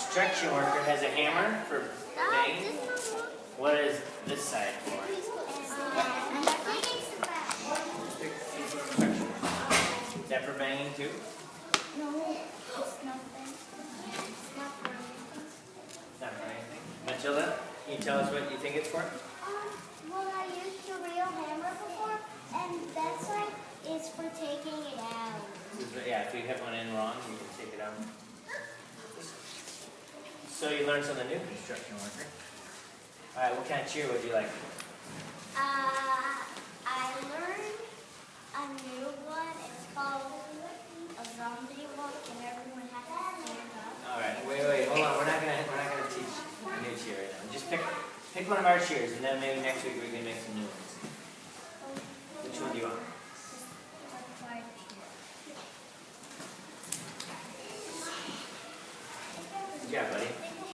construction worker has a hammer for banging. What is this side for? Is that for banging too? No, it's nothing. It's not for anything. Matilda, can you tell us what you think it's for? Well, I used a real hammer before, and that side is for taking it out. Yeah, if you hit one in wrong, you can take it out. So you learned something new, construction worker. All right, what kind of cheer would you like? I learned a new one. It's called a zombie walk, and everyone has to stand up. All right, wait, hold on. We're not gonna teach a new cheer right now. Just pick one of our cheers, and then maybe next week we can make some new ones.